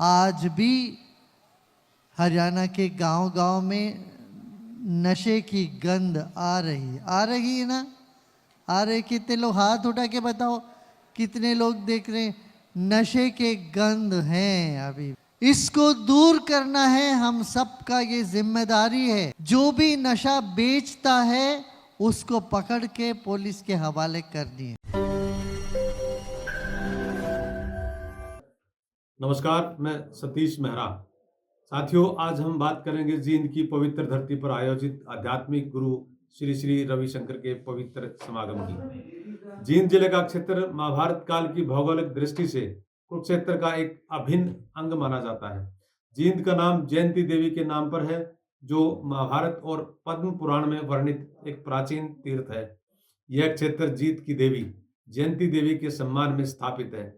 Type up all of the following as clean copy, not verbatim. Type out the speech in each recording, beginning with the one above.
आज भी हरियाणा के गांव-गांव में नशे की गंध आ रही है ना? आ रहे? कितने लोग हाथ उठा के बताओ, कितने लोग देख रहे हैं? नशे के गंध हैं अभी। इसको दूर करना है, हम सबका ये जिम्मेदारी है। जो भी नशा बेचता है उसको पकड़ के पुलिस के हवाले करनी है। नमस्कार, मैं सतीश मेहरा। साथियों, आज हम बात करेंगे जींद की पवित्र धरती पर आयोजित आध्यात्मिक गुरु श्री श्री रविशंकर के पवित्र समागम की। जींद जिले का क्षेत्र महाभारत काल की भौगोलिक दृष्टि से कुरुक्षेत्र का एक अभिन्न अंग माना जाता है। जींद का नाम जयंती देवी के नाम पर है, जो महाभारत और पद्म पुराण में वर्णित एक प्राचीन तीर्थ है। यह क्षेत्र जीत की देवी जयंती देवी के सम्मान में स्थापित है।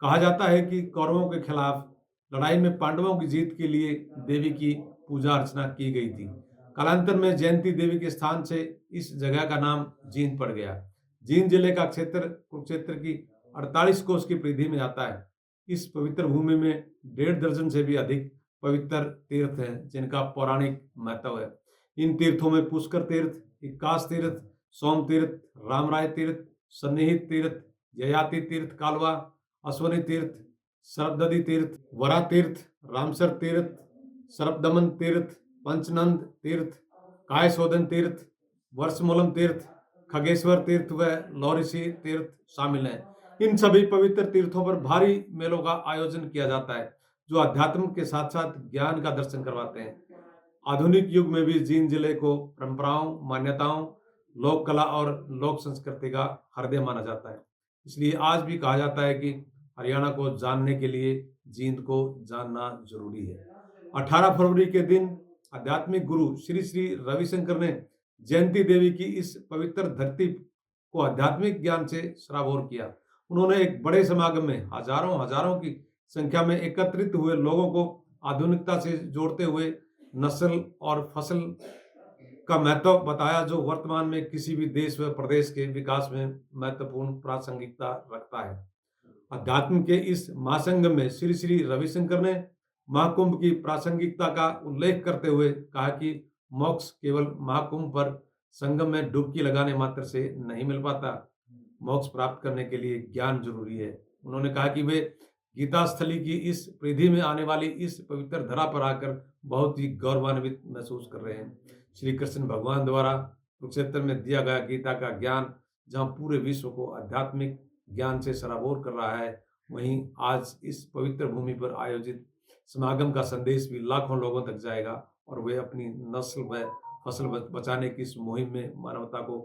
कहा जाता है कि कौरवों के खिलाफ लड़ाई में पांडवों की जीत के लिए देवी की पूजा अर्चना की गई थी। कालांतर में जयंती देवी के स्थान से इस जगह का नाम जींद पड़ गया। जींद जिले का क्षेत्र कुरुक्षेत्र की 48 कोस की परिधि में आता है। इस पवित्र भूमि में 1.5 दर्जन से भी अधिक पवित्र तीर्थ हैं, जिनका पौराणिक महत्व है। इन तीर्थों में पुष्कर तीर्थ, इक्कास तीर्थ, सोम तीर्थ, रामराय तीर्थ, सन्निहित तीर्थ, ययाति तीर्थ कालवा, अश्वनी तीर्थ, सरबददी तीर्थ, वरा तीर्थ, रामसर तीर्थ, सरबदमन तीर्थ, पंचनंद तीर्थ, कायशोधन तीर्थ, वर्षमूलम तीर्थ, खगेश्वर तीर्थ व लौरिसी तीर्थ शामिल हैं। इन सभी पवित्र तीर्थों पर भारी मेलों का आयोजन किया जाता है, जो अध्यात्म के साथ साथ ज्ञान का दर्शन करवाते हैं। आधुनिक युग में भी जींद जिले को परंपराओं, मान्यताओं, लोक कला और लोक संस्कृति का हृदय माना जाता है। इसलिए आज भी कहा जाता है कि हरियाणा को जानने के लिए जींद को जानना जरूरी है। 18 फरवरी के दिन आध्यात्मिक गुरु श्री श्री रविशंकर ने जयंती देवी की इस पवित्र धरती को आध्यात्मिक ज्ञान से सराबोर किया। उन्होंने एक बड़े समागम में हजारों की संख्या में एकत्रित हुए लोगों को आधुनिकता से जोड़ते हुए नस्ल और फसल का महत्व बताया, जो वर्तमान में किसी भी देश व प्रदेश के विकास में महत्वपूर्ण प्रासंगिकता रखता है। अध्यात्म के इस महासंगम में श्री श्री रविशंकर ने महाकुंभ की प्रासंगिकता का उल्लेख करते हुए कहा कि मोक्ष केवल महाकुंभ पर संगम में डुबकी लगाने मात्र से नहीं मिल पाता। मोक्ष प्राप्त करने के लिए ज्ञान जरूरी है। उन्होंने कहा कि वे गीता स्थली की इस परिधि में आने वाली इस पवित्र धरा पर आकर बहुत ही गौरवान्वित महसूस कर रहे हैं। श्री कृष्ण भगवान द्वारा कुरुक्षेत्र में दिया गया गीता का ज्ञान जहाँ पूरे विश्व को आध्यात्मिक ज्ञान से सराबोर कर रहा है, वहीं आज इस पवित्र भूमि पर आयोजित समागम का संदेश भी लाखों लोगों तक जाएगा और वे अपनी नस्ल व फसल बचाने की इस मुहिम में मानवता को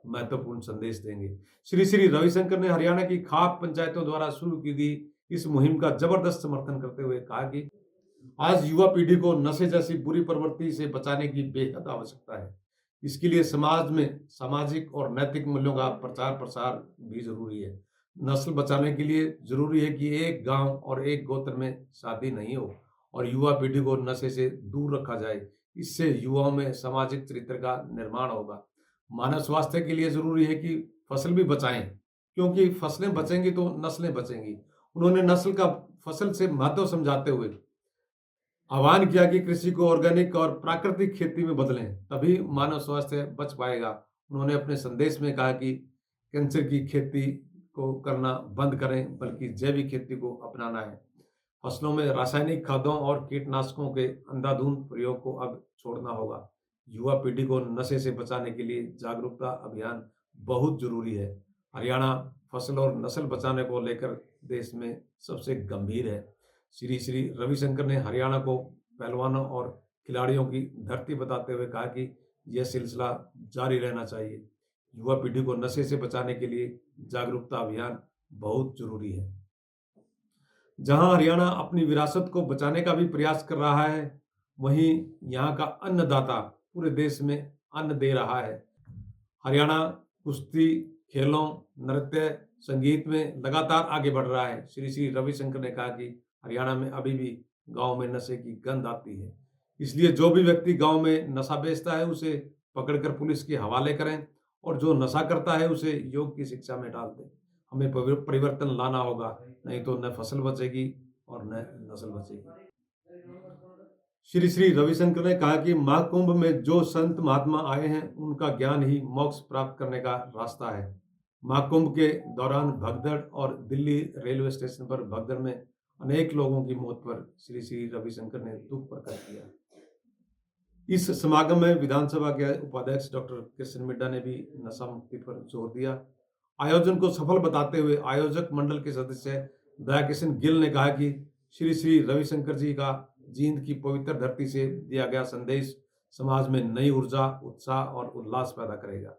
महत्वपूर्ण संदेश देंगे। श्री श्री रविशंकर ने हरियाणा की खाप पंचायतों द्वारा शुरू की गई इस मुहिम का जबरदस्त समर्थन करते हुए कहा कि आज युवा पीढ़ी को नशे जैसी बुरी प्रवृत्ति से बचाने की बेहद आवश्यकता है। इसके लिए समाज में सामाजिक और नैतिक मूल्यों का प्रचार प्रसार भी जरूरी है। नस्ल बचाने के लिए जरूरी है कि एक गांव और एक गोत्र में शादी नहीं हो और युवा पीढ़ी को नशे से दूर रखा जाए। इससे युवाओं में सामाजिक चरित्र का निर्माण होगा। मानव स्वास्थ्य के लिए जरूरी है कि फसल भी बचाएं, क्योंकि फसलें बचेंगी तो नस्लें बचेंगी। उन्होंने नस्ल का फसल से महत्व समझाते हुए आह्वान किया कि कृषि को ऑर्गेनिक और प्राकृतिक खेती में बदलें, तभी मानव स्वास्थ्य बच पाएगा। उन्होंने अपने संदेश में कहा कि कैंसर की खेती को करना बंद करें, बल्कि जैविक खेती को अपनाना है। फसलों में रासायनिक खादों और कीटनाशकों के अंधाधुंध प्रयोग को अब छोड़ना होगा। युवा पीढ़ी को नशे से बचाने के लिए जागरूकता अभियान बहुत जरूरी है। हरियाणा फसल और नस्ल बचाने को लेकर देश में सबसे गंभीर है। श्री श्री रविशंकर ने हरियाणा को पहलवानों और खिलाड़ियों की धरती बताते हुए कहा कि यह सिलसिला जारी रहना चाहिए। युवा पीढ़ी को नशे से बचाने के लिए जागरूकता अभियान बहुत जरूरी है। जहां हरियाणा अपनी विरासत को बचाने का भी प्रयास कर रहा है, वहीं यहाँ का अन्नदाता पूरे देश में अन्न दे रहा है। हरियाणा कुश्ती, खेलों, नृत्य, संगीत में लगातार आगे बढ़ रहा है। श्री श्री रविशंकर ने कहा कि हरियाणा में अभी भी गांव में नशे की गंध आती है। इसलिए जो भी व्यक्ति गांव में नशा बेचता है उसे पकड़कर पुलिस के हवाले करें और जो नशा करता है उसे योग की शिक्षा में डाल दें। हमें परिवर्तन लाना होगा, नहीं तो न फसल बचेगी और नए नस्ल बचेगी। श्री श्री रविशंकर ने कहा कि महाकुंभ में जो संत महात्मा आए हैं उनका ज्ञान ही मोक्ष प्राप्त करने का रास्ता है। महाकुंभ के दौरान भगदड़ और दिल्ली रेलवे स्टेशन पर भगदड़ में अनेक लोगों की मौत पर श्री श्री रविशंकर ने दुख प्रकट किया। इस समागम में विधानसभा के उपाध्यक्ष डॉक्टर कृष्ण मिड्डा ने भी नशा मुक्ति पर जोर दिया। आयोजन को सफल बताते हुए आयोजक मंडल के सदस्य दयाकिशन गिल ने कहा कि श्री श्री रविशंकर जी का जींद की पवित्र धरती से दिया गया संदेश समाज में नई ऊर्जा, उत्साह और उल्लास पैदा करेगा।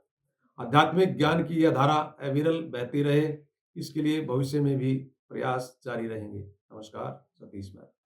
आध्यात्मिक ज्ञान की यह धारा अविरल बहती रहे, इसके लिए भविष्य में भी प्रयास जारी रहेंगे। नमस्कार, सतीश मैथ।